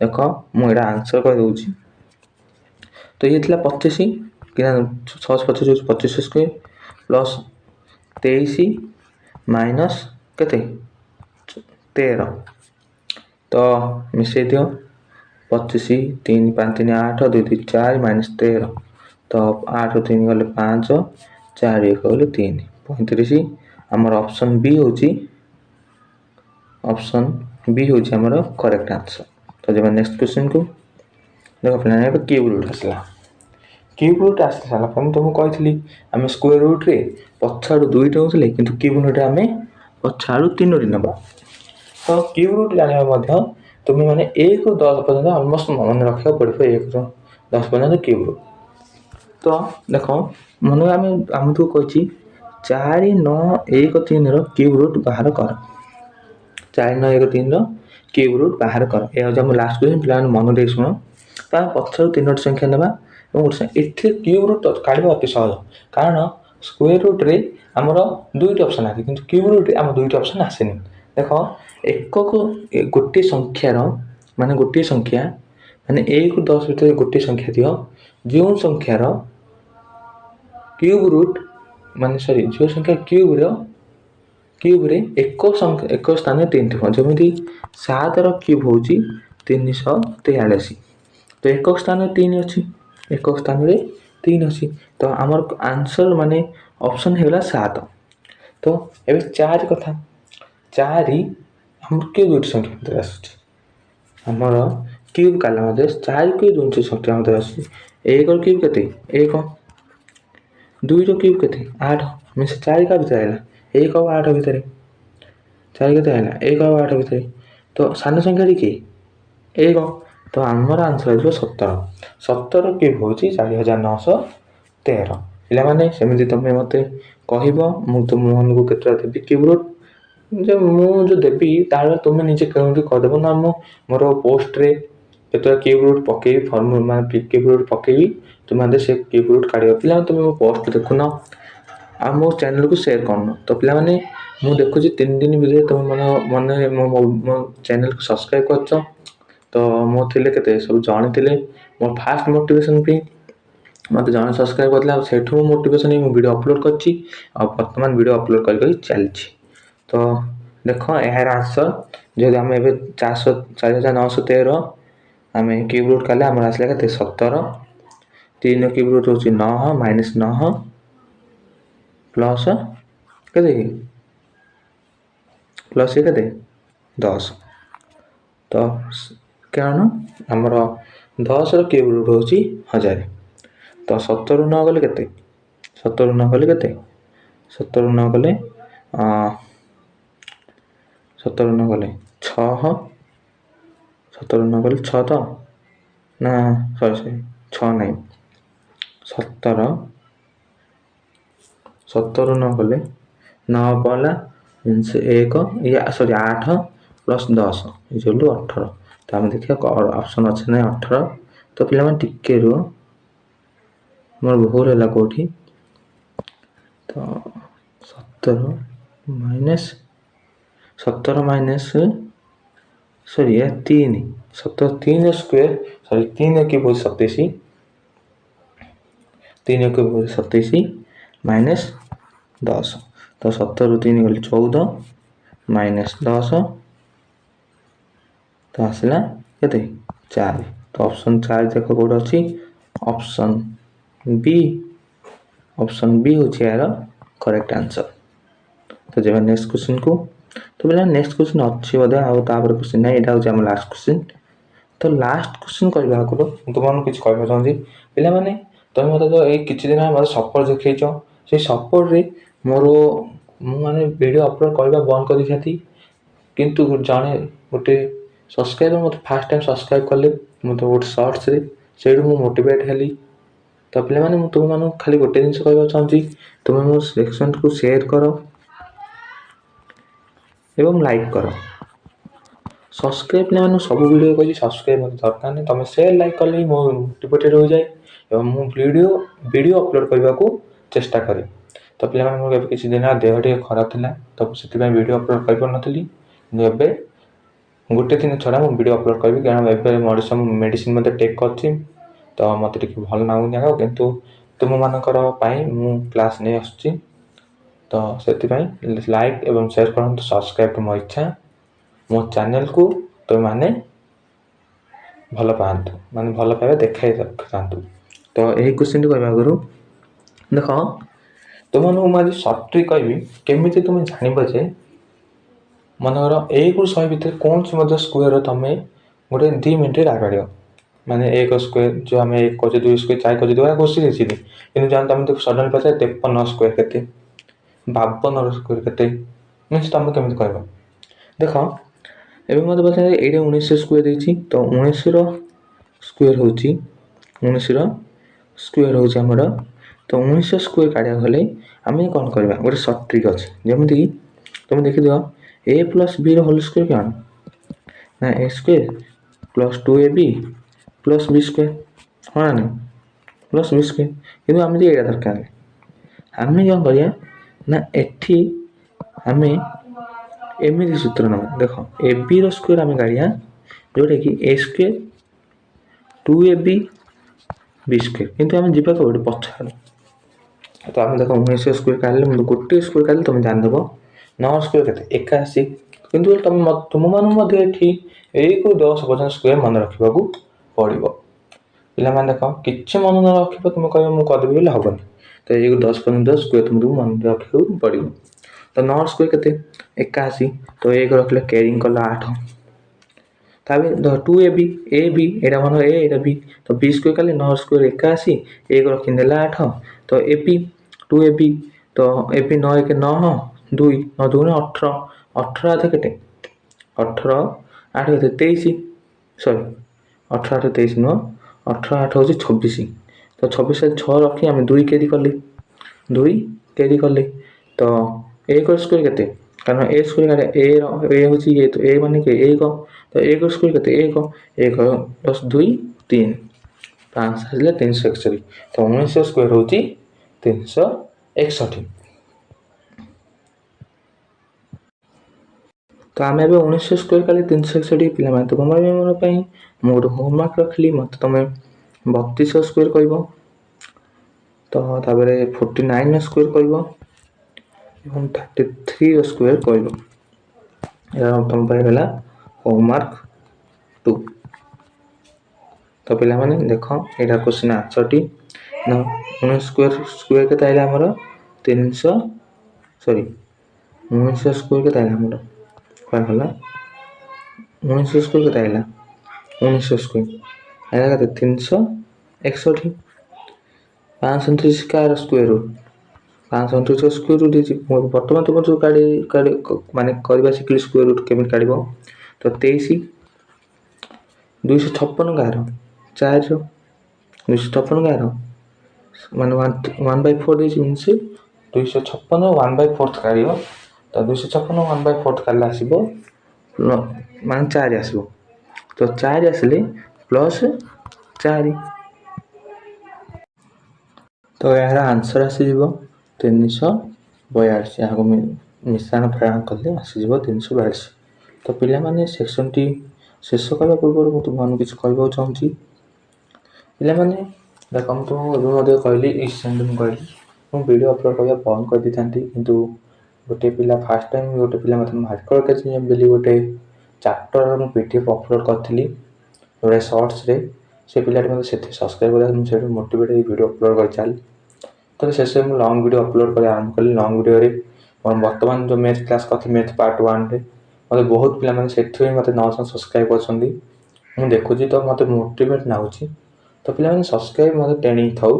ଦେଖ ମୁଁ ଏଇଟା ଆନ୍ସର କରିଦେଉଛି। ତ ଇଏ ଥିଲା 25 କି 625 ହେଉଛି 25 ସ୍କୋୟାର ପ୍ଲସ୍ 23 ମାଇନସ୍ କେତେ 13। ତ ମିଶାଇ ଦିଅ 25 3 5 3 8 2 3 4 ମାଇନସ୍ 13। ତ 8 3 ଗଲେ 5 4 1 ଗଲେ 3 35। ଆମର ଅପସନ୍ ବି ହେଉଛି ଆମର କରେକ୍ଟ ଆନ୍ସର। ତ ଯିବା ନେକ୍ସଟ କ୍ୱେଶ୍ଚିନ୍କୁ। ଦେଖ ପିଲାମାନେ ଏବେ କ୍ୟୁବ୍ ରୁଟ୍ ଆସିଲା। କ୍ୟୁବ୍ ରୁଟ୍ ଆସି ସାରିଲା ପରେ ମୁଁ ତୁମକୁ କହିଥିଲି ଆମେ ସ୍କୋୟାର ରୁଟ୍ରେ ପଛ ଆଡ଼ୁ 2ଟି ନେଉଥିଲେ କିନ୍ତୁ କ୍ୟୁବ୍ ରୁଟ୍ରେ ଆମେ ପଛ ଆଡ଼ୁ 3ଟି ନେବା। ତ କ୍ୟୁବ୍ ରୁଟ୍ ଜାଣିବା ମଧ୍ୟ ତୁମେ ମାନେ 1ରୁ 10 ପର୍ଯ୍ୟନ୍ତ ଅଲମୋଷ୍ଟ ମନେ ରଖିବାକୁ ପଡ଼ିବ। 1ରୁ 10 ପର୍ଯ୍ୟନ୍ତ କ୍ୟୁବ୍ ରୁଟ୍। ତ ଦେଖ ମନେ ଆମକୁ କହିଛି 4 9 1 3ର କ୍ୟୁବ୍ ରୁଟ୍ ବାହାର କର। 4 9 1 3ର କ୍ୟୁବ୍ ରୁଟ୍ ବାହାର କର। ଏହା ହେଉଛି ଆମ ଲାଷ୍ଟ କ୍ୱେଶ୍ଚିନ୍। ପିଲାମାନେ ମନ ଦେଇ ଶୁଣ। ତ ଆମେ ପଛରୁ 3ଟି ସଂଖ୍ୟା ନେବା ଏବଂ ଏଠି କ୍ୟୁବ୍ ରୁଟ୍ କାଢ଼ିବା ଅତି ସହଜ। କାରଣ ସ୍କୋୟାର ରୁଟ୍ରେ ଆମର 2ଟି ଅପସନ୍ ଆସେ କିନ୍ତୁ କ୍ୟୁବ୍ ରୁଟ୍ରେ ଆମର 2ଟି ଅପସନ୍ ଆସେନି। ଦେଖ ଏକକୁ ଗୋଟିଏ ସଂଖ୍ୟାର ମାନେ ଗୋଟିଏ ସଂଖ୍ୟା ମାନେ 1ରୁ 10 ଭିତରେ ଗୋଟିଏ ସଂଖ୍ୟା ଦିଅ ଯେଉଁ ସଂଖ୍ୟାର କ୍ୟୁବ୍ ରୁଟ୍ ଯେଉଁ ସଂଖ୍ୟା କ୍ୟୁବ୍ରେ ଏକ ସ୍ଥାନରେ 3 ଥିବ। ଯେମିତି 7ର କ୍ୟୁବ୍ ହେଉଛି 343। ତ ଏକକ ସ୍ଥାନରେ 3 ଅଛି। ଏକକ ସ୍ଥାନରେ 3 ଅଛି। ତ ଆମର ଆନ୍ସର ମାନେ ଅପସନ୍ ହେଇଗଲା 7। ତ ଏବେ 4 କଥା 4 ଆମର କେଉଁ 2ଟି ସଂଖ୍ୟା ଭିତରେ ଆସୁଛି? ଆମର କ୍ୟୁବ୍ କାଢ଼ିଲା ମଧ୍ୟ 4କୁ 2ଟି ସଂଖ୍ୟା ମଧ୍ୟରେ ଆସୁଛି। 1ର କ୍ୟୁବ୍ କେତେ 1, 2ର କ୍ୟୁବ୍ କେତେ 8 ମିଶି 4 କାହା ଭିତରେ ଆସିଲା 1 ଆଉ 8 ଭିତରେ। 4 କେତେ ହେଲା 1 ଆଉ 8 ଭିତରେ। ତ ସାନ ସଂଖ୍ୟାଟି କିଏ 1। ତ ଆମର ଆନ୍ସର ଆସିବ 17। 17 କ୍ୟୁବ୍ ହେଉଛି 4913। ପିଲାମାନେ ସେମିତି ତୁମେ ମୋତେ କହିବ ମୁଁ ତୁମମାନଙ୍କୁ କେତେଟା ଦେବି କ୍ୟୁବ୍ ରୁଟ୍ ଯେ ମୁଁ ଯେଉଁ ଦେବି ତାହେଲେ ତୁମେ ନିଜେ କେଉଁଠି କରିଦେବ ନା ମୁଁ ମୋର ପୋଷ୍ଟରେ କେତେଟା କ୍ୟୁବ୍ ରୁଟ୍ ପକେଇବି ମାନେ କ୍ୟୁବ୍ ରୁଟ୍ ପକେଇବି ତୁମେ ମଧ୍ୟ ସେ କ୍ୟୁବ୍ ରୁଟ୍ କାଢ଼ିବ। ପିଲାମାନେ ତୁମେ ମୋ ପୋଷ୍ଟ ଦେଖୁନ ଆଉ ମୋ ଚ୍ୟାନେଲକୁ ସେୟାର କରୁନ। ତ ପିଲାମାନେ ମୁଁ ଦେଖୁଛି 3 ଦିନ ଭିତରେ ତୁମେ ମୋ ଚ୍ୟାନେଲକୁ ସବସ୍କ୍ରାଇବ୍ କରିଛ। ତ ମୋ ଥିଲେ କେତେ ସବୁ ଜଣେ ଥିଲେ ମୋ ଫାଷ୍ଟ ମୋଟିଭେସନ୍ ପାଇଁ ମୋତେ ଜଣେ ସବସ୍କ୍ରାଇବ୍ କରିଥିଲା ଆଉ ସେଇଠୁ ମୁଁ ମୋଟିଭେସନ୍ ହେଇ ମୁଁ ଭିଡ଼ିଓ ଅପଲୋଡ଼ କରିଛି ଆଉ ବର୍ତ୍ତମାନ ଭିଡ଼ିଓ ଅପଲୋଡ଼ କରି ଚାଲିଛି। ତ ଦେଖ ଏହାର ଆନ୍ସର ଯେହେତୁ ଆମେ ଏବେ 4913 ଆମେ କ୍ୟୁବ୍ ରୁଟ୍ କାଢ଼ିଲେ ଆମର ଆସିଲା କେତେ 17। 3ର କ୍ୟୁବ୍ ରୁଟ୍ ହେଉଛି 9 ମାଇନସ୍ 9 ପ୍ଲସ୍ କେତେ ପ୍ଲସ୍ କେତେ 10। ତ କାରଣ ଆମର 10ର କ୍ୟୁବ୍ ରୁଟ୍ ହେଉଛି 1000। ତ 17ରୁ 9 ଗଲେ କେତେ 17ରୁ 9 ଗଲେ କେତେ 17ରୁ 9 ଗଲେ 17ରୁ 9 ଗଲେ 6। 17ରୁ 9 ଗଲେ 6 ତ ନା ସରି 6 ନାହିଁ 17ରୁ 9 ଗଲେ 9 ପଡ଼ିଲା 1 8 ପ୍ଲସ୍ 10 ଇଜୁଆଲ୍ ଟୁ 18। ତ ଆମେ ଦେଖିବା ଅପସନ୍ ଅଛି ନାହିଁ 18। ତ ପିଲାମାନେ ଟିକେ ରୁହ ମୋର ଭୁଲ ହେଲା କେଉଁଠି। ତ 17 ମାଇନସ୍ 3 3ର ସ୍କୋୟାର 3ର କ୍ୟୁବ୍ ହେଉଛି 27। 3ର କ୍ୟୁବ୍ ହେଉଛି 27 ମାଇନସ୍ 10। ତ 17ରୁ 3 ଗଲେ 14 ମାଇନସ୍ 10 ତ ଆସିଲା କେତେ 4। ତ ଅପସନ୍ 4 ଦେଖ କେଉଁଠି ଅଛି ଅପସନ୍ ବି ହେଉଛି ଏହାର କରେକ୍ଟ ଆନ୍ସର। ତ ଯିବା ନେକ୍ସଟ କ୍ୱେଶ୍ଚିନ୍କୁ। ତ ପିଲାମାନେ ନେକ୍ସଟ କ୍ୱେଶ୍ଚିନ୍ ଅଛି ବୋଧେ ଆଉ ତାପରେ କ୍ୱେଶ୍ଚିନ୍ ନାହିଁ। ଏଇଟା ହେଉଛି ଆମ ଲାଷ୍ଟ କ୍ୱେଶ୍ଚିନ୍। ତ ଲାଷ୍ଟ କ୍ୱେଶ୍ଚିନ୍ କରିବା ଆଗରୁ ମୁଁ ତୁମମାନଙ୍କୁ କିଛି କହିବାକୁ ଚାହୁଁଛି ପିଲାମାନେ ତୁମେ ମୋତେ ତ ଏଇ କିଛି ଦିନ ମୋତେ ସପୋର୍ଟ ଦେଖେଇଛ। ସେଇ ସପୋର୍ଟରେ ମୁଁ ମାନେ ଭିଡ଼ିଓ ଅପଲୋଡ଼ କରିବା ବନ୍ଦ କରିଦେଇଥାନ୍ତି କିନ୍ତୁ ଗୋଟେ ସବସ୍କ୍ରାଇବର୍ ମୋତେ ଫାର୍ଷ୍ଟ ଟାଇମ୍ ସବସ୍କ୍ରାଇବ୍ କଲେ ମୋତେ ଗୋଟେ ସର୍ଟସରେ ସେଇଠୁ ମୁଁ ମୋଟିଭେଟ୍ ହେଲି। ତ ପିଲାମାନେ ମୁଁ ତୁମମାନଙ୍କୁ ଖାଲି ଗୋଟେ ଜିନିଷ କହିବାକୁ ଚାହୁଁଛି ତୁମେ ମୋ ସେକ୍ସନ୍କୁ ସେୟାର କର ଏବଂ लाइक कर। सब्सक्राइब पिलाମାନଙ୍କୁ ସବୁ ଭିଡ଼ିଓ କହିଛି ସବସ୍କ୍ରାଇବ୍ ମୋତେ ଦରକାର ନାହିଁ, ତୁମେ ସେୟାର ଲାଇକ୍ କଲେ ହିଁ ମୋ ମୋଟିଭେଟେଡ୍ ହୋଇଯାଏ ଏବଂ ମୁଁ ଭିଡ଼ିଓ ଅପଲୋଡ଼ କରିବାକୁ ଚେଷ୍ଟା କରେ। ତ ପିଲାମାନେ ମୋର ଏବେ କିଛି ଦିନ ଦେହ ଟିକେ ଖରାପ ଥିଲା, ତ ସେଥିପାଇଁ ଭିଡ଼ିଓ ଅପଲୋଡ଼ କରିପାରୁନଥିଲି। କିନ୍ତୁ ଏବେ ଗୋଟେ ଦିନ ଛଡ଼ା ମୁଁ ଭିଡ଼ିଓ ଅପଲୋଡ଼ କରିବି, କାରଣ ଏବେ ମେଡ଼ିସିନ୍ ମଧ୍ୟ ଟେକ୍ କରିଛି, ତ ମୋତେ ଟିକେ ଭଲ ଲାଗୁନି ଆଗ, କିନ୍ତୁ ତୁମମାନଙ୍କର ପାଇଁ ମୁଁ କ୍ଲାସ୍ ନେଇ ଆସୁଛି। ତ ସେଥିପାଇଁ ଲାଇକ୍ ଏବଂ ସେୟାର କରନ୍ତୁ, ସବସ୍କ୍ରାଇବ୍ ମୋ ଇଚ୍ଛା। ମୋ ଚ୍ୟାନେଲକୁ ତୁମେମାନେ ଭଲ ପାଆନ୍ତୁ, ମାନେ ଭଲ ପାଇବା ଦେଖାଇ ରଖିଥାନ୍ତୁ। ତ ଏହି କ୍ୱେଶ୍ଚିନ୍ଟି କହିବା ଆଗରୁ ଦେଖ, ତୁମମାନଙ୍କୁ ମୁଁ ଆଜି ସର୍ଟ ଟ୍ରିକ୍ କହିବି କେମିତି ତୁମେ ଜାଣିବ ଯେ ମନେକର 1ରୁ 100 ଭିତରେ କୌଣସି ମଧ୍ୟ ସ୍କୋୟାର ତୁମେ ଗୋଟେ 2 ମିନିଟ୍ରେ ରାଗାଡ଼ିବ। ମାନେ 1 ସ୍କୋୟାର ଯେଉଁ ଆମେ 1 କରୁଛେ, 2 ସ୍କୋୟାର, 4 କରୁଛେ, 2 ଘୁଷି ଦେଇଛି। କିନ୍ତୁ ଜାଣ ତୁମେ ସଡନ୍ଲି ପଚାରେ 53 ସ୍କୋୟାର କେତେ, 52 ସ୍କୋୟାର କେତେ, ମିନ୍ସ ତୁମେ କେମିତି କହିବ? ଦେଖ ଏବେ ମୋତେ ପଚାରେ ଏଇଟା 19 ସ୍କୋୟାର ଦେଇଛି, ତ 19ର ସ୍କୋୟାର ହେଉଛି 19ର ସ୍କୋୟାର ହେଉଛି ଆମର। ତ 19 ସ୍କୋୟାର କାଢ଼ିବାକୁ ହେଲେ ଆମେ କ'ଣ କରିବା? ଗୋଟେ ସର୍ଟ ଟ୍ରିକ୍ ଅଛି, ଯେମିତିକି ତୁମେ ଦେଖିଦିଅ a plus Veer whole square କ'ଣ ନା a square plus 2ab plus b square, ହଁ ନା ନାହିଁ? Plus b square. କିନ୍ତୁ ଆମେ ଏଇଟା ଦରକାର, ଆମେ କ'ଣ କରିବା ନା ଏଠି ଆମେ ଏମିତି ସୂତ୍ର ନେବା। ଦେଖ ଏବିର ସ୍କୋୟାର ଆମେ କାଢ଼ିବା, ଯେଉଁଟାକି a square 2ab b square, କିନ୍ତୁ ଆମେ ଯିବା କେଉଁଠି ପଛଆଡ଼େ। ତ ଆମେ ଦେଖ 19 ସ୍କୋୟାର କାଢ଼ିଲେ, ଗୋଟିଏ ସ୍କୋୟାର କାଢ଼ିଲେ ତୁମେ ଜାଣିଦେବ 9 ସ୍କୋୟାର କେତେ 81। କିନ୍ତୁ ତୁମମାନଙ୍କୁ ମଧ୍ୟ ଏଠି 1ରୁ 10 ପର୍ଯ୍ୟନ୍ତ ସ୍କୋୟାର ମନେ ରଖିବାକୁ ପଡ଼ିବ। ପିଲାମାନେ ଦେଖ କିଛି ମନେ ନ ରଖିବ, ତୁମେ କହିବ ମୁଁ କରିଦେବି ବୋଲି ହେବନି। ତ 1ରୁ 10 ପର୍ଯ୍ୟନ୍ତ ସ୍କୋୟାର ତୁମକୁ ମନେ ରଖିବାକୁ ପଡ଼ିବ। ତ 9 ସ୍କୋୟାର କେତେ 81, ତ 1 ରଖିଲେ କ୍ୟାରିଂ କଲା 8। ତାପରେ 2ab ଏଇଟା ମନେ a ଏଇଟା b, ତ b ସ୍କୋୟାର କାଢ଼ିଲେ 9 ସ୍କୋୟାର 81, 1 ରଖିଦେଲା 8, ତ ab 2ab, ତ ab 9 1 9, 2 9 2 18, 18 ଆଠ କେତେ 18 8 କେତେ 23, ସରି 18 8 23 ନୁହଁ, 18 8 ହେଉଛି 26। ତ 26 6 ରଖି ଆମେ 2 କ୍ୟାରି କଲେ, ତ 1 ସ୍କୋୟାର କେତେ, କାରଣ a ସ୍କୋୟାର ଏ ହେଉଛି ଏ ମାନେ କି 1, ତ 1 ସ୍କୋୟାର କେତେ 1 ପ୍ଲସ୍ 2 3, 5 ଆସିଲେ 361, ତ 19 ସ୍କୋୟାର ହେଉଛି 361। ତ ଆମେ ଏବେ 19 ସ୍କୋୟାର କାଲି 361। ପିଲାମାନେ ତୁମମାନଙ୍କ ପାଇଁ ମୁଁ ଗୋଟେ ହୋମୱାର୍କ ରଖିଲି, ମୋତେ ତୁମେ 32 ସ୍କୋୟାର କହିବ, ତ ତାପରେ 49 ସ୍କୋୟାର କହିବ ଏବଂ 33 ସ୍କୋୟାର କହିବ। ଏହା ତୁମ ପାଇଁ ହେଲା ହୋମୱାର୍କ 2। ତ ପିଲାମାନେ ଦେଖ ଏଇଟା କ୍ୱେଶ୍ଚିନ୍ ଆନ୍ସରଟି ନା 19 ସ୍କୋୟାର କେତେ ଆସିଲା ଆମର 300, ସରି 19 ସ୍କୋୟାର କେତେ ଆସିଲା ଆମର କ'ଣ ହେଲା 19 ସ୍କୋୟାର କେତେ ଆସିଲା 19 ସ୍କୋୟାର ଆସିଲା କେତେ 361। 529 କାହାର ସ୍କୋୟାର ରୁଟ୍ 529 ସ୍କୋୟାର ରୁଟ୍ ହେଇଛି। ମୁଁ ବର୍ତ୍ତମାନ ତୁମର ଯେଉଁ ମାନେ କରିବା ଶିଖିଲି ସ୍କୋୟାର ରୁଟ୍ କେମିତି କାଢ଼ିବ। ତ 23 256 କାହାର 4, 256 କାହାର ମାନେ 1/4 ଦେଇଛି, ମିନ୍ସ 256 1/4 କାଢ଼ିବ। ତ 256 1/4 କାଢ଼ିଲେ ଆସିବ ମାନେ 4 ଆସିବ। ତ 4 ଆସିଲେ ପ୍ଲସ୍ 4, ତ ଏହାର ଆନ୍ସର୍ ଆସିଯିବ 342। ଏହାକୁ ମିଶାଣ ଫେଡ଼ାଣ କଲେ ଆସିଯିବ 342। ତ ପିଲାମାନେ ସେକ୍ସନ୍ଟି ଶେଷ କରିବା ପୂର୍ବରୁ ମୁଁ ତୁମମାନଙ୍କୁ କିଛି କହିବାକୁ ଚାହୁଁଛି। ପିଲାମାନେ ଦେଖନ୍ତୁ ଏବେ ମଧ୍ୟ କହିଲି ମୁଁ କହିଲି ମୁଁ ଭିଡ଼ିଓ ଅପଲୋଡ଼ କରିବା ବନ୍ଦ କରିଦେଇଥାନ୍ତି, କିନ୍ତୁ ଗୋଟେ ପିଲା ଫାର୍ଷ୍ଟ ଟାଇମ୍ ଗୋଟେ ପିଲା ମୋତେ ମାର୍କର କେଚିଂ ବୋଲି ଗୋଟେ ଚାପ୍ଟରର ମୁଁ PDF ଅପଲୋଡ଼ କରିଥିଲି ଗୋଟେ ସର୍ଟସରେ। ସେ ପିଲାଟି ମୋତେ ସେଥିରେ ସବସ୍କ୍ରାଇବ୍ କଲା, ମୁଁ ସେଇଠୁ ମୋଟିଭେଟ୍ ହେଇ ଭିଡ଼ିଓ ଅପଲୋଡ଼ କରିଚାଲିଲି। ତ ଶେଷରେ ମୁଁ ଲଙ୍ଗ୍ ଭିଡ଼ିଓ ଅପଲୋଡ଼ କରିବା ଆରମ୍ଭ କଲି। ଲଙ୍ଗ୍ ଭିଡ଼ିଓରେ ବର୍ତ୍ତମାନ ଯେଉଁ ମ୍ୟାଥ୍ କ୍ଲାସ୍ କରିଥିଲି ମ୍ୟାଥ୍ ପାର୍ଟ 1ରେ ମୋତେ ବହୁତ ପିଲାମାନେ ସେଥିପାଇଁ ମୋତେ 900 ସବସ୍କ୍ରାଇବ୍ କରିଛନ୍ତି। ମୁଁ ଦେଖୁଛି ତ ମୋତେ ମୋଟିଭେଟ୍ ଲାଗୁଛି। ତ ପିଲାମାନେ ସବସ୍କ୍ରାଇବ୍ ମୋତେ ଟେଣିକି ଥାଉ।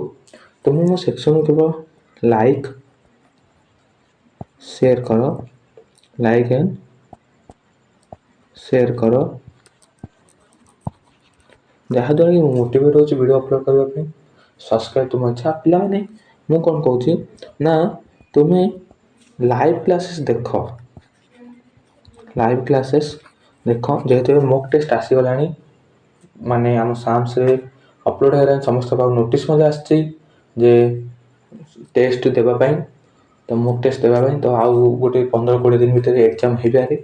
ତୁମେ ମୋ ସେକ୍ସନ୍କୁ କେବଳ ଲାଇକ୍ ସେୟାର କର, ଲାଇକ୍ ଆଣ୍ଡ ସେୟାର କର, ଯାହାଦ୍ୱାରା କି ମୁଁ ମୋଟିଭେଟ୍ ହେଉଛି ଭିଡ଼ିଓ ଅପଲୋଡ଼ କରିବା ପାଇଁ। ସବସ୍କ୍ରାଇବ୍ ତୁମ ଇଚ୍ଛା। ପିଲାମାନେ ମୁଁ କ'ଣ କହୁଛି ନା ତୁମେ ଲାଇଭ୍ କ୍ଲାସେସ୍ ଦେଖ, लाइव क्लासेस देख जेहेतु मॉक टेस्ट आसीगलानी माने आम साम्स रे अपलोड हो समस्त नोटिस आसी जे टेस्ट देवाई तो मॉक टेस्ट देवाई तो आउ गोटे 15-20 दिन भितर एग्जाम हो पारे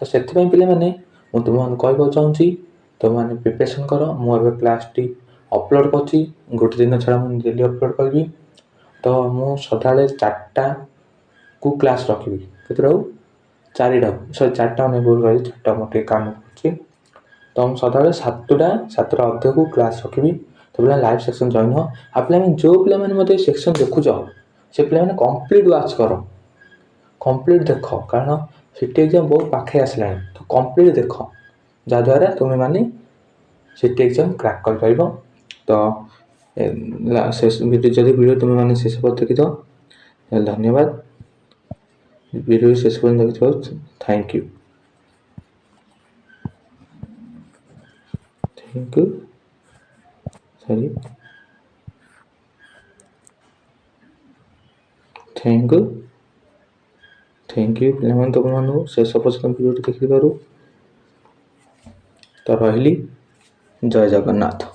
तो से पे मैंने तुम कहवा चाहूँगी तुम मैंने प्रिपरेसन कर मुझे क्लास टी अपलोड कर गोटे दिन छड़ा मुझे डेली अपलोड करी तो मु सदा 4टा को क्लास रखी के 4टा सरी 4टा मैं बोल रही 4टा मोटे काम कर तो हम सदा 7टा अध्याय को क्लास रखी तो पे लाइव सेक्शन जॉइन हो पे जो पे मत सेक्शन देखुच से पे कंप्लीट वाच कर कंप्लीट देख कारण सीटी एग्जाम बहुत पाखे आसला तो कंप्लीट देख जहाद्वारा तुम्हें माने सीटी एग्जाम क्रैक कर पार तो जब वीडियो तुम्हें माने शेष पर देखी धन्यवाद वीडियो शेष पर देखी thank you sorry thank you पे तुम शेष पर्यटन वीडियो देखी पार तो रही जय जगन्नाथ।